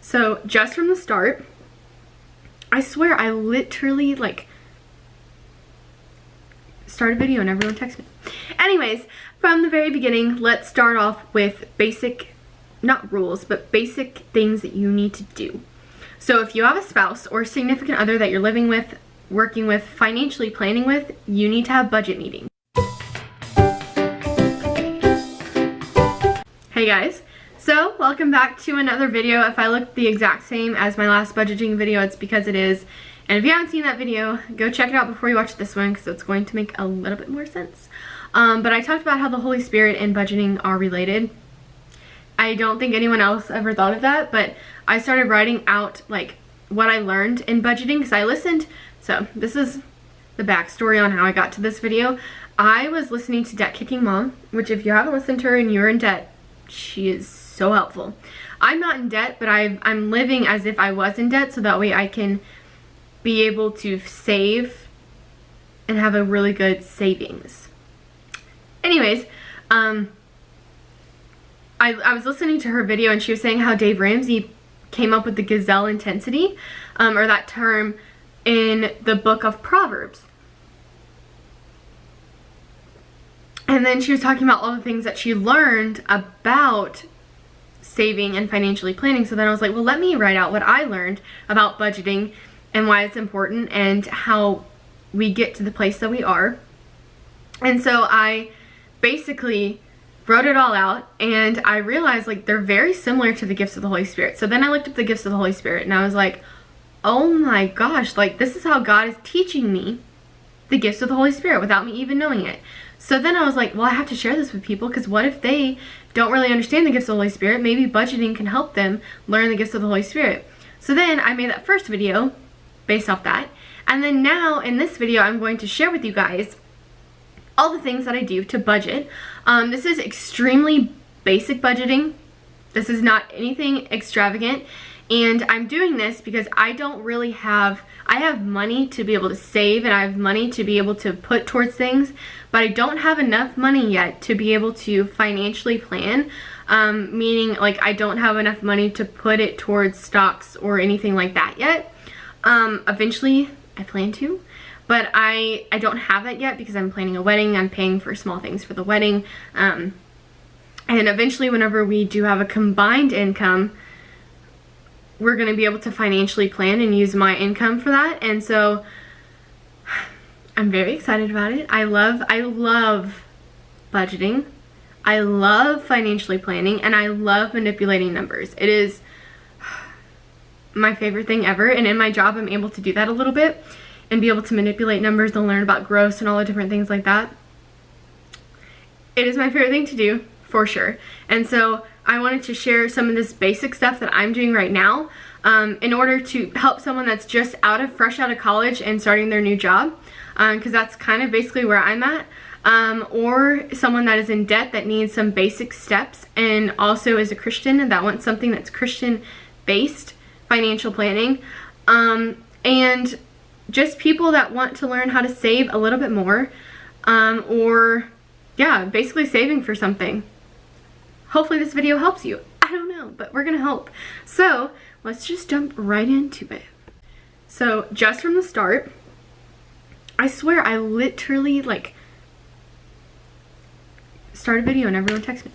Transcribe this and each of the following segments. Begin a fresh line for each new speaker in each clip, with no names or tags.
So just from the start, I swear I literally like start a video and everyone texts me. Anyways, from the very beginning, let's start off with basic, not rules, but basic things that you need to do. So if you have a spouse or significant other that you're living with, working with, financially planning with, you need to have budget meetings. Hey guys, so welcome back to another video. If I look the exact same as my last budgeting video, it's because it is. And if you haven't seen that video, go check it out before you watch this one because it's going to make a little bit more sense. But I talked about how the Holy Spirit and budgeting are related. I don't think anyone else ever thought of that, but I started writing out like what I learned in budgeting because I listened. So this is the backstory on how I got to this video. I was listening to Debt Kicking Mom, which if you haven't listened to her and you're in debt, she is so helpful. I'm not in debt, but I'm living as if I was in debt so that way I can be able to save and have a really good savings. Anyways, I was listening to her video and she was saying how Dave Ramsey came up with the gazelle intensity, or that term in the book of Proverbs. And then she was talking about all the things that she learned about saving and financially planning. So then I was like, well, let me write out what I learned about budgeting and why it's important and how we get to the place that we are. And so I basically wrote it all out and I realized like they're very similar to the gifts of the Holy Spirit. So then I looked up the gifts of the Holy Spirit and I was like, oh my gosh, like this is how God is teaching me the gifts of the Holy Spirit without me even knowing it. So then I was like, well, I have to share this with people because what if they don't really understand the gifts of the Holy Spirit? Maybe budgeting can help them learn the gifts of the Holy Spirit. So then I made that first video based off that. And then now in this video, I'm going to share with you guys all the things that I do to budget. This is extremely basic budgeting. This is not anything extravagant. And I'm doing this because I have money to be able to save and I have money to be able to put towards things, but I don't have enough money yet to be able to financially plan, meaning like I don't have enough money to put it towards stocks or anything like that yet. Eventually I plan to, but I don't have that yet because I'm planning a wedding. I'm paying for small things for the wedding. And eventually whenever we do have a combined income, we're going to be able to financially plan and use my income for that. And so I'm very excited about it. I love budgeting. I love financially planning and I love manipulating numbers. It is my favorite thing ever. And in my job, I'm able to do that a little bit and be able to manipulate numbers and learn about gross and all the different things like that. It is my favorite thing to do for sure. And so I wanted to share some of this basic stuff that I'm doing right now in order to help someone that's just fresh out of college and starting their new job, because that's kind of basically where I'm at, or someone that is in debt that needs some basic steps and also is a Christian that wants something that's Christian-based financial planning, and just people that want to learn how to save a little bit more, or yeah, basically saving for something. Hopefully this video helps you. I don't know, but we're gonna hope. So let's just jump right into it. So just from the start, I swear I literally like start a video and everyone texts me.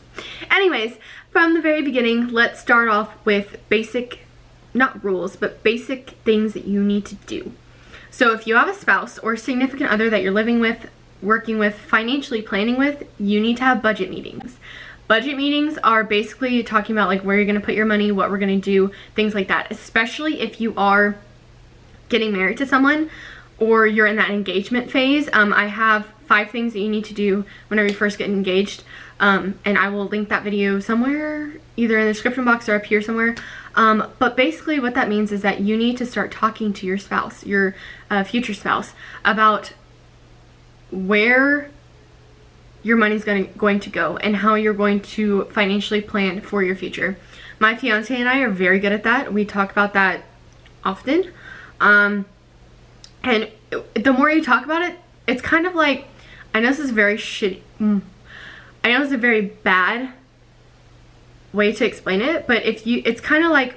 Anyways, from the very beginning, let's start off with basic, not rules, but basic things that you need to do. So if you have a spouse or significant other that you're living with, working with, financially planning with, you need to have budget meetings. Budget meetings are basically talking about like where you're going to put your money, what we're going to do, things like that. Especially if you are getting married to someone or you're in that engagement phase. I have 5 things that you need to do whenever you first get engaged. And I will link that video somewhere, either in the description box or up here somewhere. But basically what that means is that you need to start talking to your spouse, your future spouse, about where your money's going to go and how you're going to financially plan for your future. My fiance and I are very good at that. We talk about that often. And the more you talk about it, it's kind of like, I know this is very shitty. I know it's a very bad way to explain it, but it's kind of like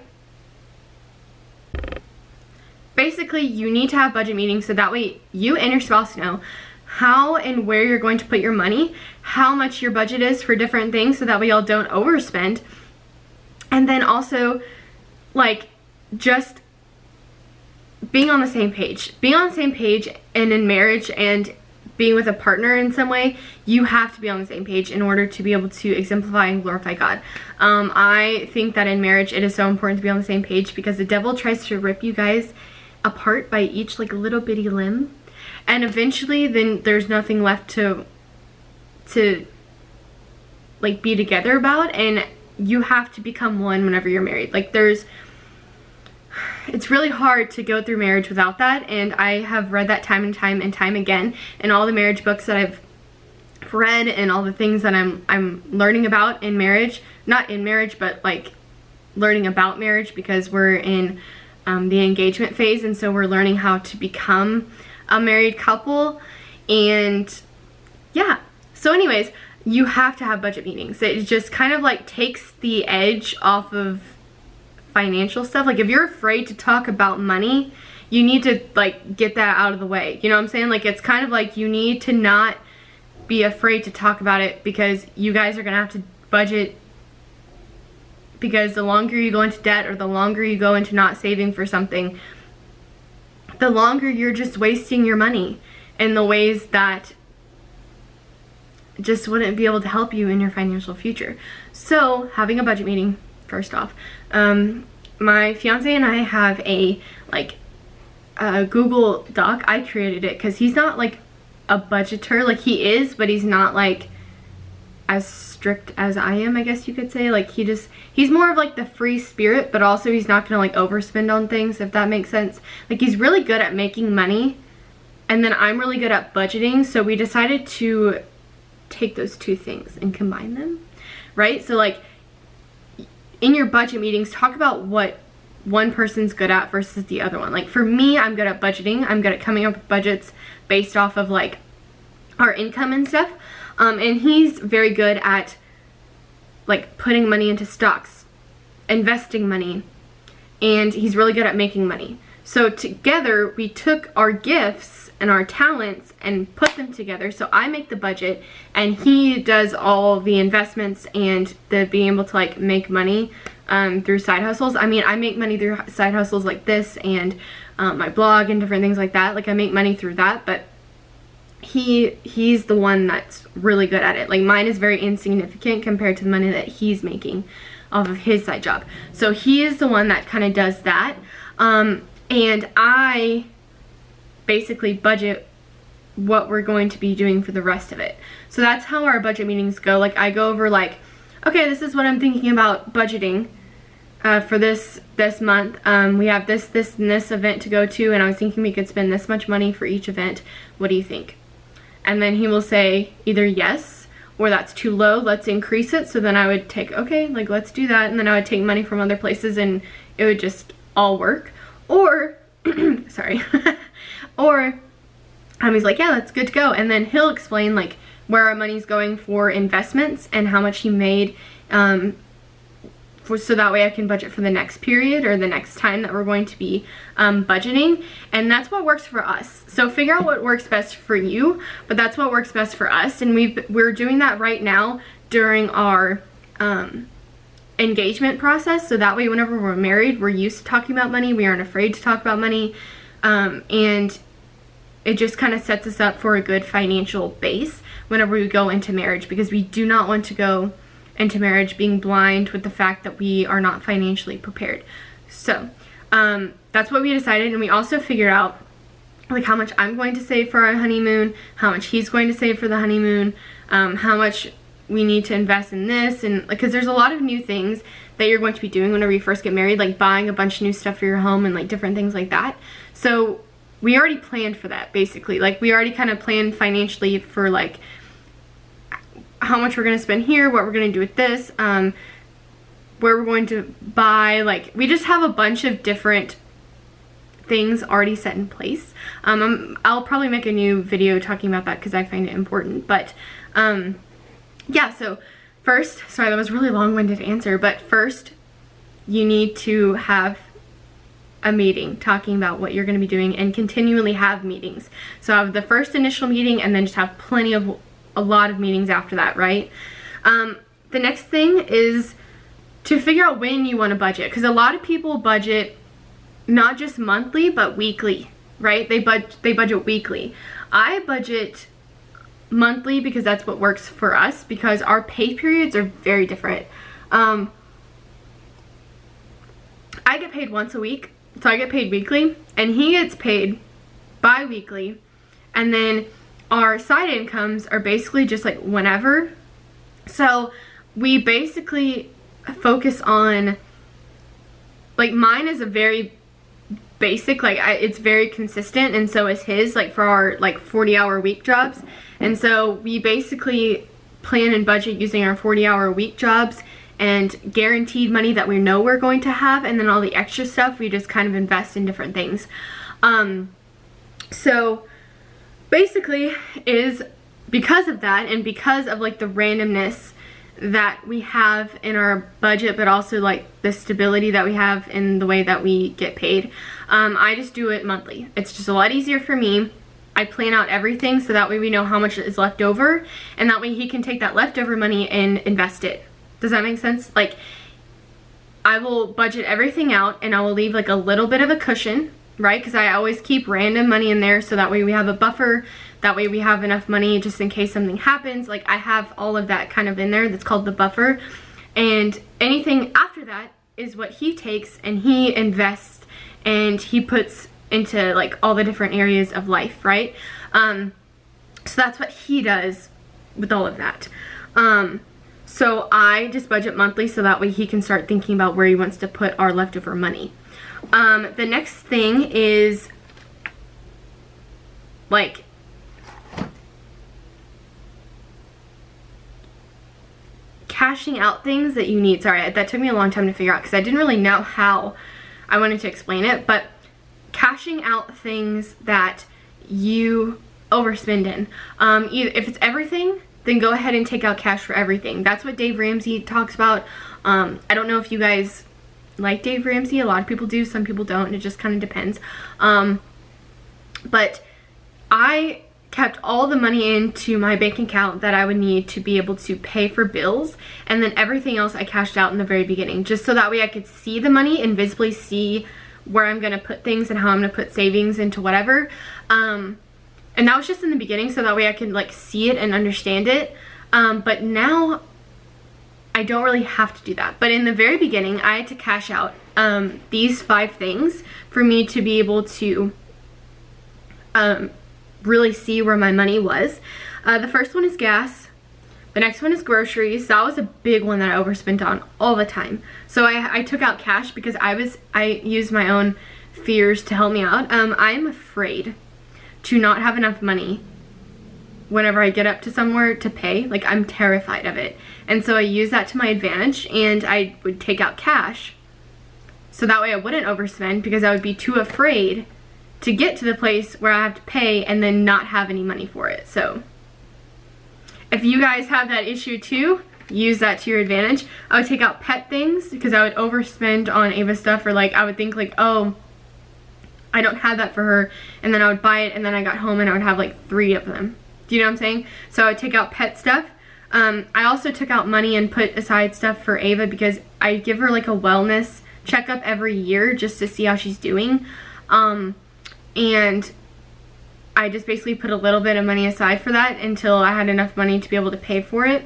basically you need to have budget meetings so that way you and your spouse know how and where you're going to put your money, how much your budget is for different things, so that way y'all don't overspend. And then also, like, just being on the same page. Being on the same page, and in marriage and being with a partner in some way, you have to be on the same page in order to be able to exemplify and glorify God. I think that in marriage it is so important to be on the same page, because the devil tries to rip you guys apart by each like little bitty limb, and eventually then there's nothing left to like be together about, and you have to become one whenever you're married. Like, it's really hard to go through marriage without that, and I have read that time and time again in all the marriage books that I've read, and all the things that I'm learning about in marriage. Not in marriage, but like learning about marriage, because we're in the engagement phase, and so we're learning how to become a married couple. And yeah, so anyways, you have to have budget meetings. It just kind of like takes the edge off of financial stuff. Like, if you're afraid to talk about money, you need to like get that out of the way. You know what I'm saying? Like, it's kind of like you need to not be afraid to talk about it, because you guys are gonna have to budget, because the longer you go into debt, or the longer you go into not saving for something, the longer you're just wasting your money in the ways that just wouldn't be able to help you in your financial future. So having a budget meeting, first off, my fiance and I have a Google Doc. I created it because he's not like a budgeter. Like, he is, but he's not like as strict as I am, I guess you could say. Like, he's more of like the free spirit, but also he's not gonna like overspend on things, if that makes sense. Like, he's really good at making money, and then I'm really good at budgeting, so we decided to take those two things and combine them, right? So like, in your budget meetings, talk about what one person's good at versus the other one. Like, for me, I'm good at budgeting. I'm good at coming up with budgets based off of like our income and stuff. And he's very good at like putting money into stocks, investing money, and he's really good at making money. So together we took our gifts and our talents and put them together. So I make the budget and he does all the investments and the being able to like make money through side hustles. I mean, I make money through side hustles like this and my blog and different things like that. Like, I make money through that, but he's the one that's really good at it. Like, mine is very insignificant compared to the money that he's making off of his side job. So he is the one that kind of does that. And I basically budget what we're going to be doing for the rest of it. So that's how our budget meetings go. Like, I go over like, okay, this is what I'm thinking about budgeting for this month. We have this and this event to go to, and I was thinking we could spend this much money for each event. What do you think? And then he will say either yes, or that's too low, let's increase it. So then I would take, okay, like, let's do that. And then I would take money from other places and it would just all work. Or, sorry, or he's like, yeah, that's good to go. And then he'll explain like where our money's going for investments and how much he made, so that way I can budget for the next period or the next time that we're going to be budgeting. And that's what works for us. So figure out what works best for you, but that's what works best for us. And we're doing that right now during our engagement process, so that way whenever we're married, we're used to talking about money. We aren't afraid to talk about money, and it just kind of sets us up for a good financial base whenever we go into marriage, because we do not want to go into marriage being blind with the fact that we are not financially prepared. So that's what we decided. And we also figured out like how much I'm going to save for our honeymoon, how much he's going to save for the honeymoon, how much we need to invest in this, and like, because there's a lot of new things that you're going to be doing whenever you first get married, like buying a bunch of new stuff for your home and like different things like that. So we already planned for that, basically. Like, we already kind of planned financially for like how much we're going to spend here, what we're going to do with this, where we're going to buy. Like, we just have a bunch of different things already set in place. I'll probably make a new video talking about that because I find it important. But yeah, so first, sorry, that was really long-winded answer, but first you need to have a meeting talking about what you're going to be doing, and continually have meetings. So have the first initial meeting and then just have a lot of meetings after that, right? The next thing is to figure out when you want to budget, because a lot of people budget not just monthly but weekly, right? They budget weekly. I budget monthly because that's what works for us, because our pay periods are very different. I get paid once a week, so I get paid weekly, and he gets paid bi-weekly, and then our side incomes are basically just like whenever. So we basically focus on, like, mine is a very basic, like it's very consistent, and so is his, like for our like 40-hour week jobs. And so we basically plan and budget using our 40-hour week jobs and guaranteed money that we know we're going to have, and then all the extra stuff we just kind of invest in different things. So basically is because of that, and because of like the randomness that we have in our budget, but also like the stability that we have in the way that we get paid, I just do it monthly. It's just a lot easier for me. I plan out everything so that way we know how much is left over, and that way he can take that leftover money and invest it. Does that make sense? Like, I will budget everything out, and I will leave like a little bit of a cushion, right? Because I always keep random money in there, so that way we have a buffer. That way we have enough money just in case something happens. Like, I have all of that kind of in there. That's called the buffer. And anything after that is what he takes and he invests and he puts into like all the different areas of life, right? So that's what he does with all of that. So I just budget monthly so that way he can start thinking about where he wants to put our leftover money. The next thing is like cashing out things that you need. Sorry, that took me a long time to figure out because I didn't really know how I wanted to explain it, but cashing out things that you overspend in. If it's everything, then go ahead and take out cash for everything. That's what Dave Ramsey talks about. I don't know if you guys like Dave Ramsey. A lot of people do, some people don't. It just kind of depends. But I kept all the money into my bank account that I would need to be able to pay for bills, and then everything else I cashed out in the very beginning, just so that way I could see the money and visibly see where I'm gonna put things and how I'm gonna put savings into whatever. And that was just in the beginning, so that way I could like see it and understand it. But now I don't really have to do that. But in the very beginning, I had to cash out these 5 things for me to be able to really see where my money was. The first one is gas. The next one is groceries. That was a big one that I overspent on all the time. So I took out cash because I used my own fears to help me out. I'm afraid to not have enough money whenever I get up to somewhere to pay. Like, I'm terrified of it. And so I use that to my advantage, and I would take out cash so that way I wouldn't overspend, because I would be too afraid to get to the place where I have to pay and then not have any money for it. So if you guys have that issue too, use that to your advantage. I would take out pet things because I would overspend on Ava stuff, or like I would think like, oh, I don't have that for her, and then I would buy it, and then I got home and I would have like 3 of them. Do you know what I'm saying? So I would take out pet stuff. I also took out money and put aside stuff for Ava because I give her like a wellness checkup every year just to see how she's doing. And I just basically put a little bit of money aside for that until I had enough money to be able to pay for it.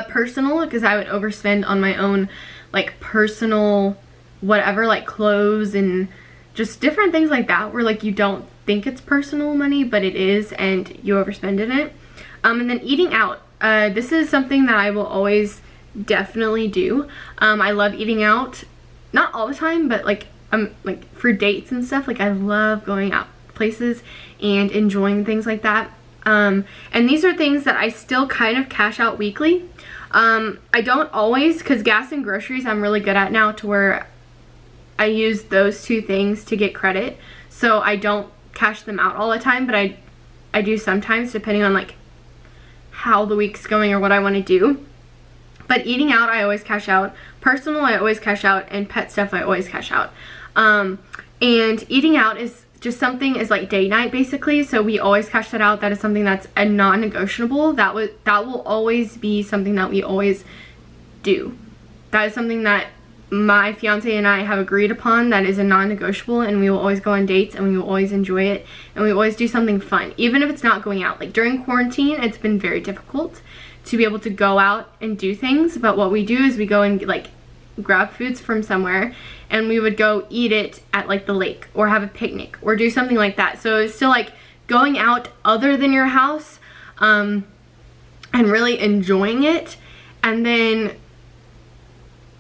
Personal, because I would overspend on my own like personal whatever, like clothes and just different things like that, where like you don't think it's personal money but it is, and you overspend in it. And then eating out. This is something that I will always definitely do. I love eating out, not all the time, but like for dates and stuff. Like, I love going out places and enjoying things like that. And these are things that I still kind of cash out weekly. I don't always, because gas and groceries I'm really good at now, to where I use those 2 things to get credit. So I don't cash them out all the time, but I do sometimes, depending on like how the week's going or what I want to do. But eating out, I always cash out. Personal, I always cash out. And pet stuff, I always cash out. And eating out is just something, is like date night basically. So we always cash that out. That is something that's a non-negotiable. That will always be something that we always do. That is something that my fiance and I have agreed upon, that is a non-negotiable, and we will always go on dates, and we will always enjoy it, and we always do something fun, even if it's not going out. Like during quarantine, it's been very difficult to be able to go out and do things, but what we do is we go and like grab foods from somewhere, and we would go eat it at like the lake, or have a picnic, or do something like that. So it's still like going out other than your house, and really enjoying it. And then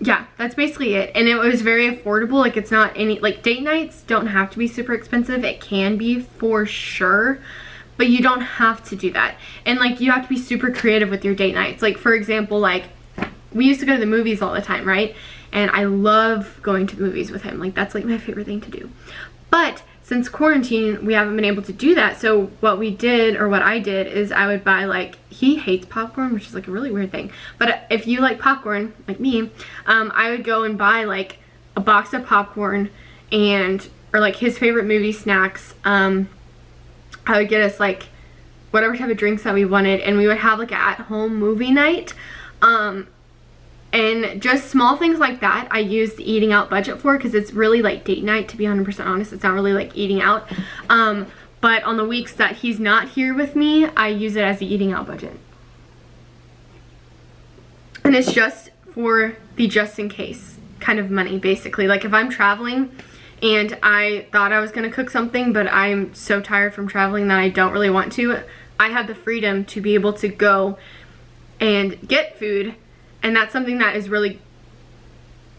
yeah, that's basically it. And it was very affordable. Like it's not any, like date nights don't have to be super expensive. It can be for sure, but you don't have to do that. And like you have to be super creative with your date nights. Like for example, like we used to go to the movies all the time, right? And I love going to the movies with him. Like that's like my favorite thing to do. But since quarantine, we haven't been able to do that. So what we did, or what I did, is I would buy, like, he hates popcorn, which is like a really weird thing. But if you like popcorn, like me, I would go and buy like a box of popcorn and, or like his favorite movie snacks. I would get us like whatever type of drinks that we wanted, and we would have like an at-home movie night. And just small things like that I use the eating out budget for, because it's really like date night, to be 100% honest. It's not really like eating out. But on the weeks that he's not here with me, I use it as the eating out budget. And it's just for the just in case kind of money, basically. Like if I'm traveling and I thought I was going to cook something, but I'm so tired from traveling that I don't really want to, I have the freedom to be able to go and get food. And that's something that is really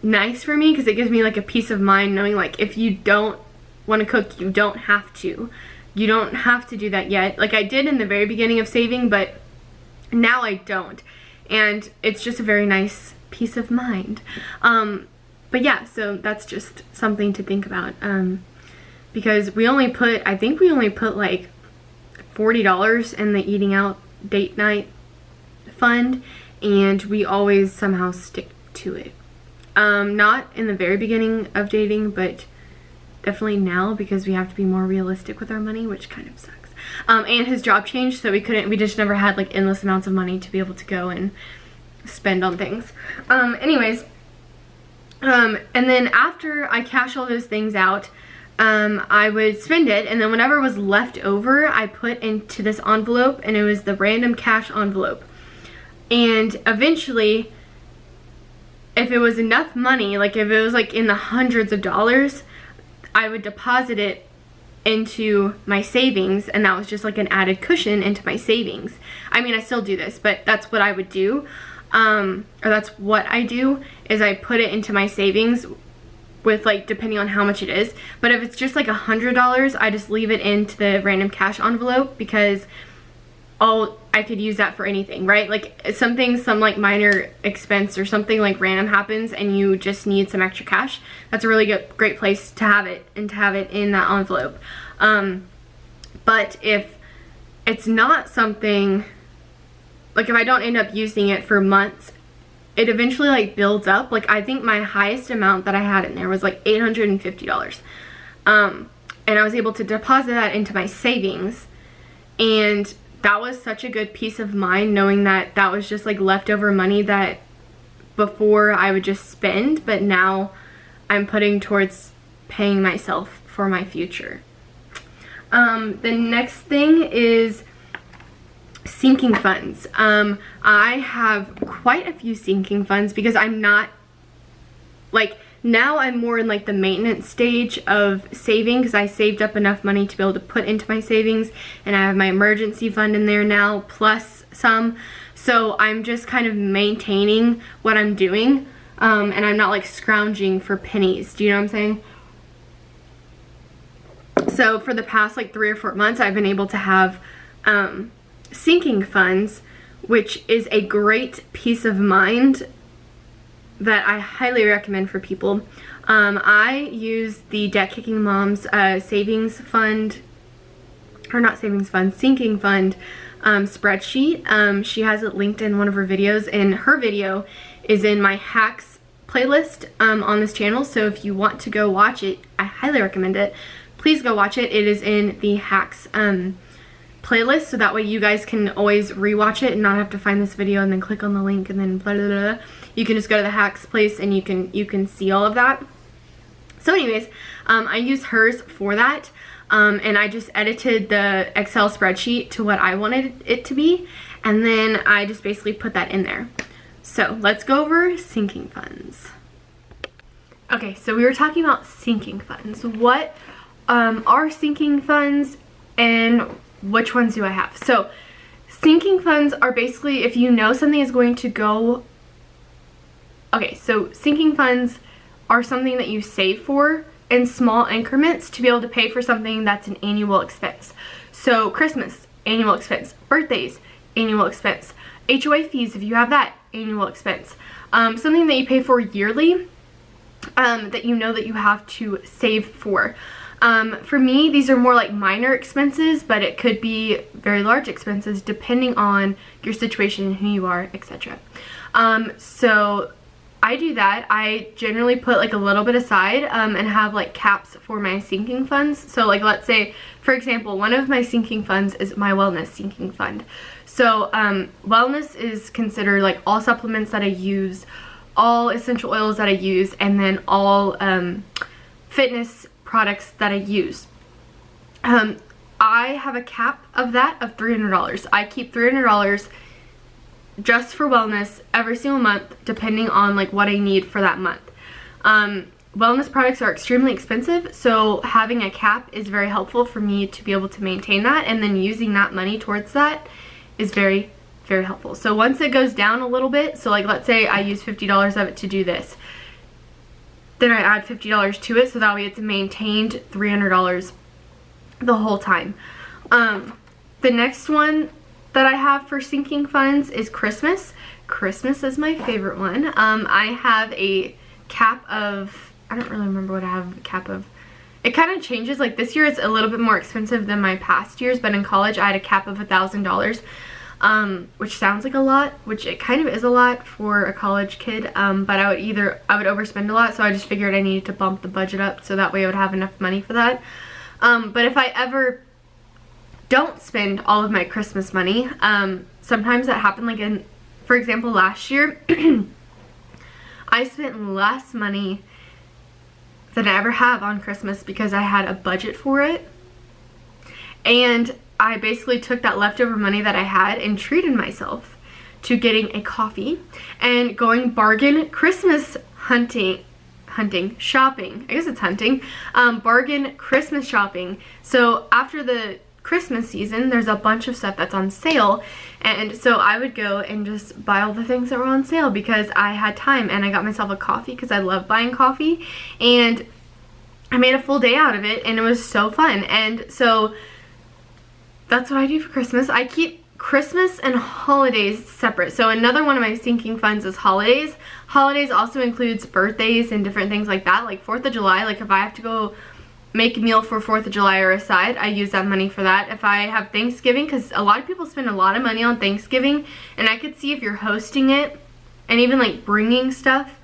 nice for me, because it gives me like a peace of mind knowing like if you don't want to cook, you don't have to. You don't have to do that yet. Like I did in the very beginning of saving, but now I don't. And it's just a very nice peace of mind. But yeah, so that's just something to think about. Because we only put, I think we only put like $40 in the eating out date night fund. And we always somehow stick to it. Not in the very beginning of dating, but definitely now, because we have to be more realistic with our money, which kind of sucks. And his job changed, so we just never had like endless amounts of money to be able to go and spend on things. Anyways, and then after I cash all those things out, I would spend it, and then whatever was left over, I put into this envelope, and it was the random cash envelope. And eventually, if it was enough money, like if it was like in the hundreds of dollars, I would deposit it into my savings, and that was just like an added cushion into my savings. I mean, I still do this, but that's what I would do. Or that's what I do, is I put it into my savings with like, depending on how much it is. But if it's just like $100, I just leave it into the random cash envelope, because I could use that for anything, right? Like some like minor expense or something like random happens and you just need some extra cash. That's a really great place to have it, and to have it in that envelope. But if it's not something, like if I don't end up using it for months, it eventually like builds up. Like I think my highest amount that I had in there was like $850. And I was able to deposit that into my savings, and that was such a good peace of mind knowing that that was just like leftover money that before I would just spend, but now I'm putting towards paying myself for my future. The next thing is sinking funds. I have quite a few sinking funds, because I'm not, like, now I'm more in like the maintenance stage of saving, because I saved up enough money to be able to put into my savings, and I have my emergency fund in there now plus some. So I'm just kind of maintaining what I'm doing, and I'm not like scrounging for pennies. Do you know what I'm saying? So for the past like 3 or 4 months, I've been able to have sinking funds, which is a great peace of mind that I highly recommend for people. I use the Debt Kicking Moms savings fund or not savings fund, sinking fund spreadsheet. She has it linked in one of her videos, and her video is in my hacks playlist on this channel. So if you want to go watch it, I highly recommend it. Please go watch it. It is in the hacks playlist, so that way you guys can always rewatch it and not have to find this video and then click on the link and then blah, blah, blah. You can just go to the hacks place and you can see all of that. So anyways, I use hers for that, and I just edited the Excel spreadsheet to what I wanted it to be, and then I just basically put that in there. So let's go over sinking funds. Okay, so we were talking about sinking funds. What are sinking funds and which ones do I have? So sinking funds are basically if you know something is going to go. Okay, so sinking funds are something that you save for in small increments to be able to pay for something that's an annual expense. So Christmas, annual expense. Birthdays, annual expense. HOA fees, if you have that, annual expense. Something that you pay for yearly, that you know that you have to save for. For me, these are more like minor expenses, but it could be very large expenses depending on your situation, who you are, etc. So I do that. I generally put like a little bit aside and have like caps for my sinking funds. So like let's say, for example, one of my sinking funds is my wellness sinking fund. So wellness is considered like all supplements that I use, all essential oils that I use, and then all fitness products that I use. I have a cap of that of $300. I keep $300 just for wellness every single month, depending on like what I need for that month. Wellness products are extremely expensive, so having a cap is very helpful for me to be able to maintain that, and then using that money towards that is very, very helpful. So once it goes down a little bit, so like let's say I use $50 of it to do this, then I add $50 to it, so that way it's maintained $300 the whole time. The next one that I have for sinking funds is Christmas. Christmas is my favorite one. I have a cap of, I don't really remember what I have a cap of. It kind of changes. Like this year it's a little bit more expensive than my past years, but in college I had a cap of $1,000, which sounds like a lot, which it kind of is a lot for a college kid, but I would overspend a lot, so I just figured I needed to bump the budget up so that way I would have enough money for that. But if I ever don't spend all of my Christmas money, sometimes that happened, like for example last year I spent less money than I ever have on Christmas because I had a budget for it, and I basically took that leftover money that I had and treated myself to getting a coffee and going bargain Christmas shopping. I guess it's hunting. Bargain Christmas shopping. So after the Christmas season, there's a bunch of stuff that's on sale, and so I would go and just buy all the things that were on sale because I had time, and I got myself a coffee because I love buying coffee, and I made a full day out of it, and it was so fun. And so that's what I do for Christmas. I keep Christmas and holidays separate. So another one of my sinking funds is holidays. Holidays also includes birthdays and different things like that, like 4th of July. Like if I have to go make a meal for 4th of July or a side, I use that money for that. If I have Thanksgiving, because a lot of people spend a lot of money on Thanksgiving, and I could see if you're hosting it and even like bringing stuff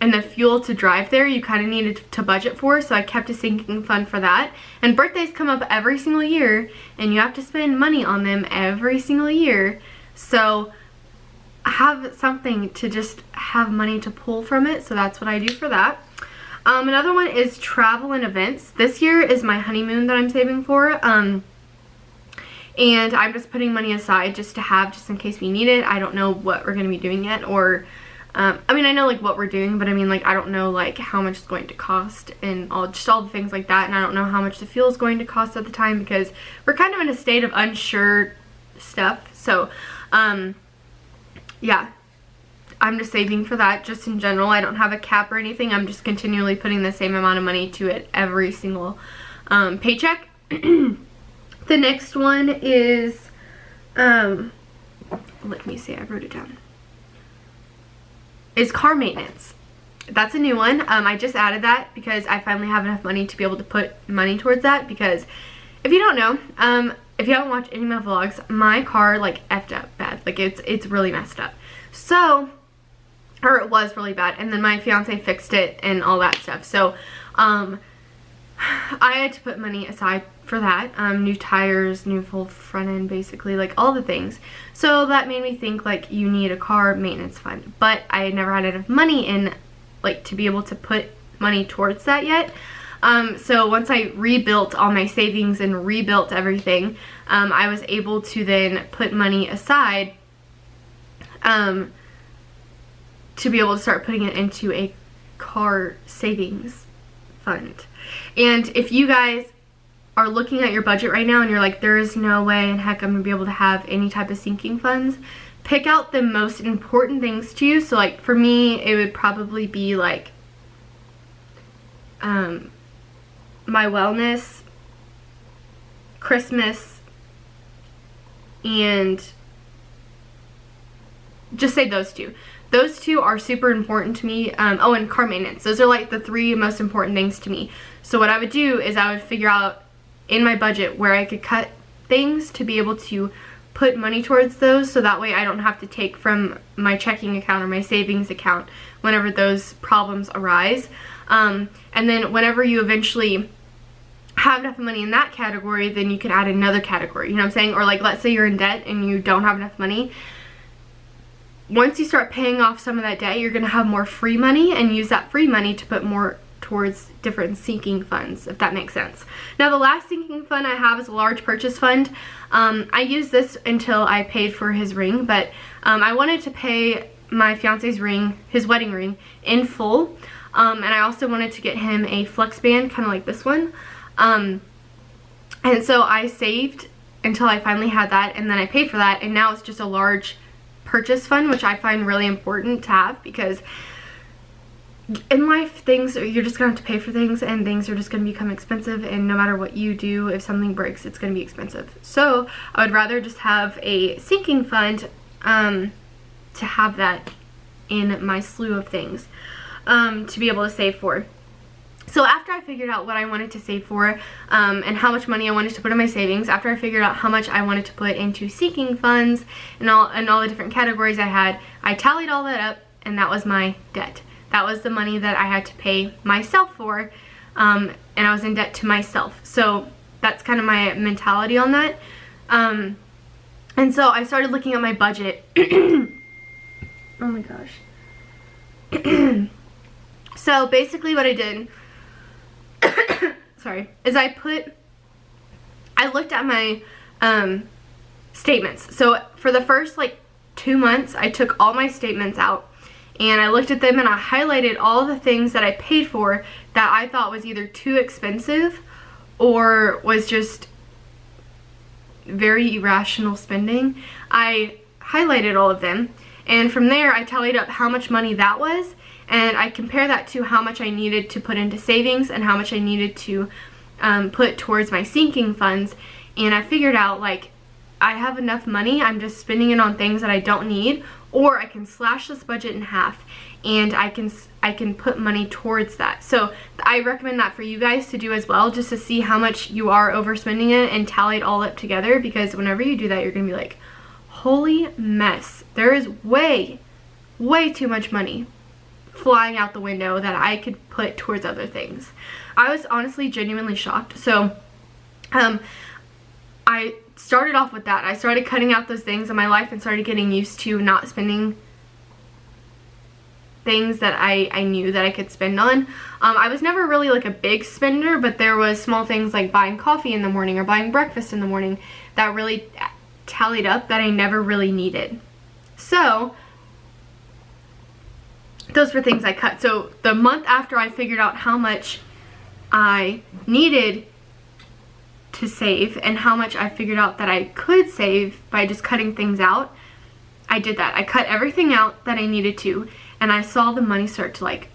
and the fuel to drive there, you kind of needed to budget for, so I kept a sinking fund for that. And birthdays come up every single year, and you have to spend money on them every single year, so have something to just have money to pull from it, so that's what I do for that. Another one is travel and events. This year is my honeymoon that I'm saving for, and I'm just putting money aside just to have, just in case we need it. I don't know what we're going to be doing yet, or I mean, I know like what we're doing, but I mean like I don't know like how much it's going to cost and all the things like that, and I don't know how much the fuel is going to cost at the time because we're kind of in a state of unsure stuff. So yeah, I'm just saving for that just in general. I don't have a cap or anything. I'm just continually putting the same amount of money to it every single paycheck. The next one is let me see, I wrote it down, is car maintenance. that's a new one. I just added that because I finally have enough money to be able to put money towards that, because if you don't know, if you haven't watched any of my vlogs, my car like effed up bad. Like it's really messed up. So, or it was really bad, and then my fiance fixed it and all that stuff. So I had to put money aside for that. New tires, new full front end, basically, like all the things. So that made me think like you need a car maintenance fund, but I never had enough money in like to be able to put money towards that yet. So once I rebuilt all my savings and rebuilt everything, I was able to then put money aside to be able to start putting it into a car savings fund. And if you guys are looking at your budget right now and you're like, there is no way in heck I'm gonna be able to have any type of sinking funds, pick out the most important things to you. So like for me, it would probably be like my wellness, Christmas, and just say those two. Those two are super important to me. Oh, and car maintenance. Those are like the 3 most important things to me. So what I would do is I would figure out in my budget where I could cut things to be able to put money towards those, so that way I don't have to take from my checking account or my savings account whenever those problems arise. And then whenever you eventually have enough money in that category, then you can add another category, you know what I'm saying? Or like, let's say you're in debt and you don't have enough money. Once you start paying off some of that debt, you're going to have more free money, and use that free money to put more towards different sinking funds, if that makes sense. Now the last sinking fund I have is a large purchase fund. I used this until I paid for his ring, but I wanted to pay my fiance's ring, his wedding ring, in full. And I also wanted to get him a flex band, kind of like this one. And so I saved until I finally had that, and then I paid for that, and now it's just a large purchase fund, which I find really important to have, because in life, things, you're just gonna have to pay for things, and things are just gonna become expensive, and no matter what you do, if something breaks, it's gonna be expensive. So I would rather just have a sinking fund to have that in my slew of things to be able to save for. So after I figured out what I wanted to save for, and how much money I wanted to put in my savings, after I figured out how much I wanted to put into sinking funds and all the different categories I had, I tallied all that up, and that was my debt. That was the money that I had to pay myself for, and I was in debt to myself. So that's kind of my mentality on that. And so I started looking at my budget. Oh my gosh. So basically what I did, sorry, is I looked at my statements. So for the first like 2 months, I took all my statements out, and I looked at them, and I highlighted all the things that I paid for that I thought was either too expensive or was just very irrational spending. I highlighted all of them, and from there I tallied up how much money that was, and I compare that to how much I needed to put into savings and how much I needed to put towards my sinking funds. And I figured out, like, I have enough money, I'm just spending it on things that I don't need, or I can slash this budget in half, and I can put money towards that. So I recommend that for you guys to do as well, just to see how much you are overspending it and tally it all up together, because whenever you do that, you're gonna be like, holy mess, there is way too much money flying out the window that I could put towards other things. I was honestly genuinely shocked. So I started off with that. I started cutting out those things in my life and started getting used to not spending things that I knew that I could spend on. I was never really like a big spender, but there was small things like buying coffee in the morning or buying breakfast in the morning that really tallied up that I never really needed. So those were things I cut. So the month after I figured out how much I needed to save and how much I figured out that I could save by just cutting things out, I did that. I cut everything out that I needed to, and I saw the money start to like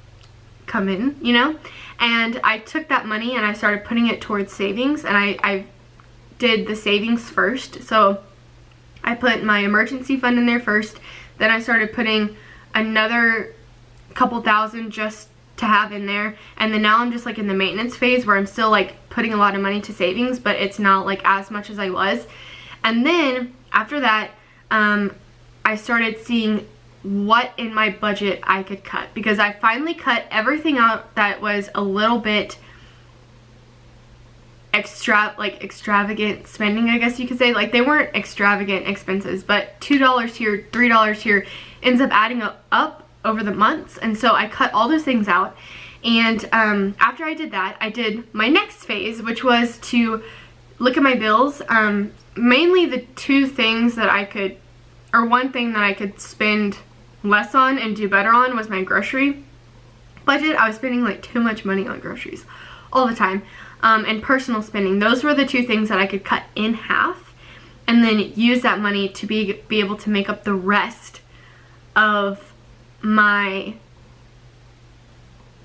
come in, you know? And I took that money and I started putting it towards savings, and I did the savings first. So I put my emergency fund in there first, then I started putting another couple thousand just to have in there, and then now I'm just like in the maintenance phase where I'm still like putting a lot of money to savings, but it's not like as much as I was. And then after that, I started seeing what in my budget I could cut, because I finally cut everything out that was a little bit extravagant spending, I guess you could say. Like, they weren't extravagant expenses, but $2 here, $3 here ends up adding up over the months. And so I cut all those things out. And after I did that, I did my next phase, which was to look at my bills. Mainly the two things that I could, or one thing that I could spend less on and do better on, was my grocery budget. I was spending like too much money on groceries all the time. And personal spending. Those were the two things that I could cut in half, and then use that money to be able to make up the rest of my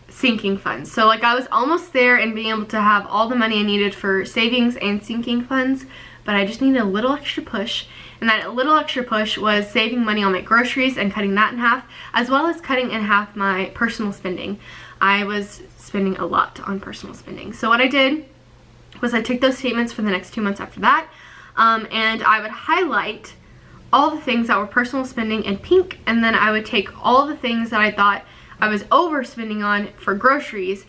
sinking funds. So like, I was almost there and being able to have all the money I needed for savings and sinking funds, but I just needed a little extra push. And that little extra push was saving money on my groceries and cutting that in half, as well as cutting in half my personal spending. I was spending a lot on personal spending. So what I did was I took those statements for the next 2 months after that, and I would highlight all the things that were personal spending in pink, and then I would take all the things that I thought I was overspending on for groceries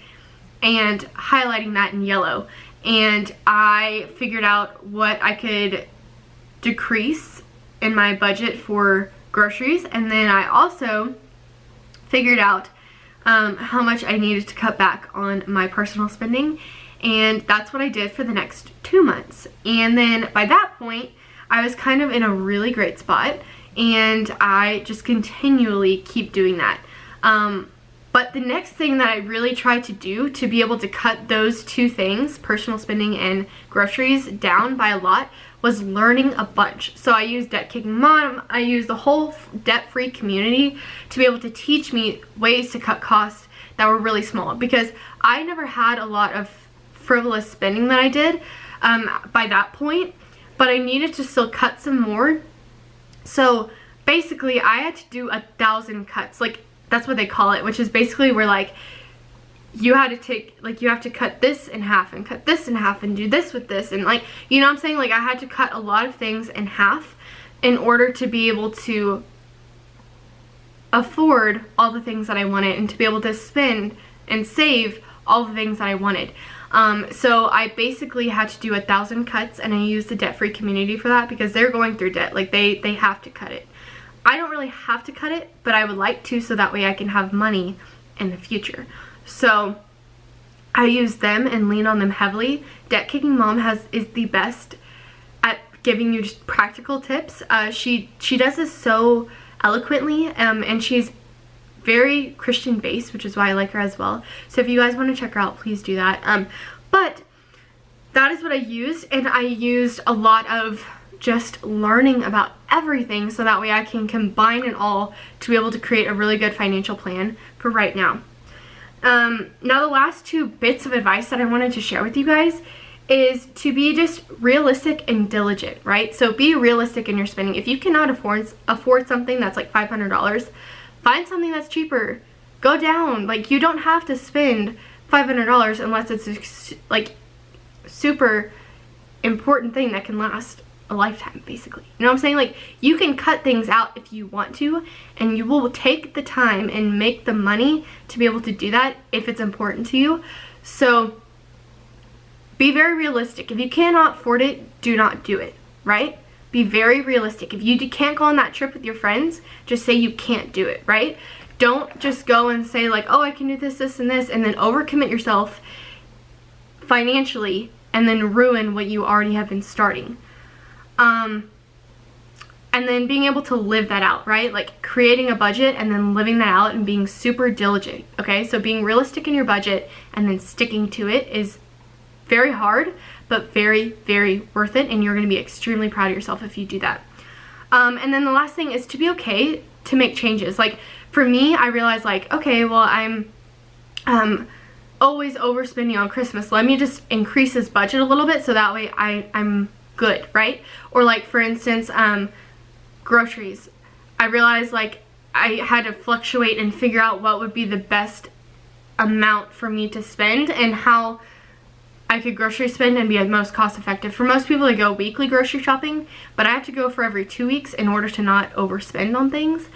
and highlighting that in yellow. And I figured out what I could decrease in my budget for groceries, and then I also figured out how much I needed to cut back on my personal spending, and that's what I did for the next 2 months. And then by that point, I was kind of in a really great spot, and I just continually keep doing that. But the next thing that I really tried to do to be able to cut those two things, personal spending and groceries, down by a lot, was learning a bunch. So I used Debt Kicking Mom, I used the whole debt-free community to be able to teach me ways to cut costs that were really small, because I never had a lot of frivolous spending that I did by that point, but I needed to still cut some more. So basically I had to do 1,000 cuts, like that's what they call it, which is basically where like you had to take, like, you have to cut this in half and cut this in half and do this with this, and like, you know what I'm saying? Like, I had to cut a lot of things in half in order to be able to afford all the things that I wanted, and to be able to spend and save all the things that I wanted. So I basically had to do 1,000 cuts, and I used the debt-free community for that, because they're going through debt. Like, they have to cut it. I don't really have to cut it, but I would like to, so that way I can have money in the future. So I use them and lean on them heavily. Debt Kicking Mom is the best at giving you just practical tips. She does this so eloquently, and she's very Christian based, which is why I like her as well. So if you guys want to check her out, please do that. But that is what I used, and I used a lot of just learning about everything, so that way I can combine it all to be able to create a really good financial plan for right now. Now the last two bits of advice that I wanted to share with you guys is to be just realistic and diligent, right? So be realistic in your spending. If you cannot afford something that's like $500, find something that's cheaper. Go down. Like, you don't have to spend $500 unless it's like super important thing that can last a lifetime, basically. You know what I'm saying? Like, you can cut things out if you want to, and you will take the time and make the money to be able to do that if it's important to you. So be very realistic. If you cannot afford it, do not do it, right? Be very realistic. If you can't go on that trip with your friends, just say you can't do it, right? Don't just go and say like, oh, I can do this, this, and this, and then overcommit yourself financially and then ruin what you already have been starting. And then being able to live that out, right? Like, creating a budget and then living that out and being super diligent, okay? So being realistic in your budget and then sticking to it is very hard, but very, very worth it, and you're going to be extremely proud of yourself if you do that. And then the last thing is to be okay to make changes. Like, for me, I realized like, okay, well, I'm always overspending on Christmas. Let me just increase this budget a little bit so that way I'm good, right? Or like, for instance, groceries. I realized like I had to fluctuate and figure out what would be the best amount for me to spend and how I could grocery spend and be the most cost effective. For most people, they go weekly grocery shopping, but I have to go for every 2 weeks in order to not overspend on things.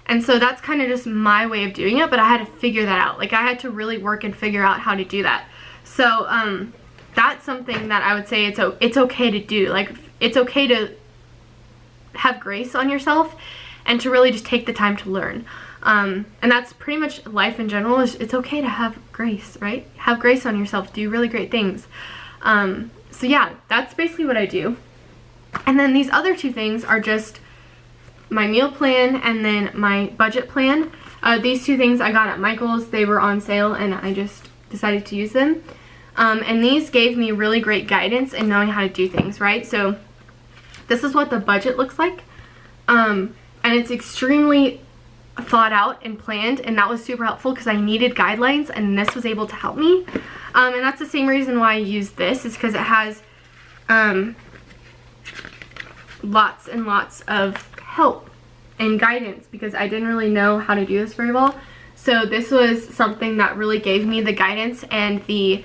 And so that's kind of just my way of doing it, but I had to figure that out. Like, I had to really work and figure out how to do that. So that's something that I would say it's okay to do. Like, it's okay to have grace on yourself and to really just take the time to learn. And that's pretty much life in general. It's okay to have grace, right? Have grace on yourself. Do really great things. So yeah, that's basically what I do. And then these other two things are just my meal plan and then my budget plan. These two things I got at Michael's. They were on sale and I just decided to use them. And these gave me really great guidance in knowing how to do things, right? So this is what the budget looks like. And it's extremely thought out and planned, and that was super helpful because I needed guidelines, and this was able to help me. And that's the same reason why I use this, is because it has lots and lots of help and guidance, because I didn't really know how to do this very well. So this was something that really gave me the guidance and the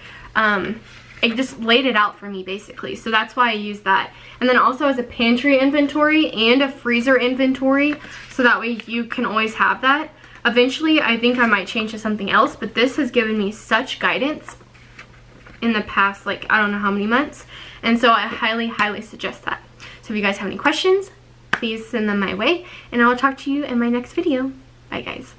it just laid it out for me basically. So that's why I use that. And then also as a pantry inventory and a freezer inventory, so that way you can always have that. Eventually I think I might change to something else, but this has given me such guidance in the past, like, I don't know how many months, and so I highly suggest that. So if you guys have any questions, please send them my way, and I will talk to you in my next video. Bye guys.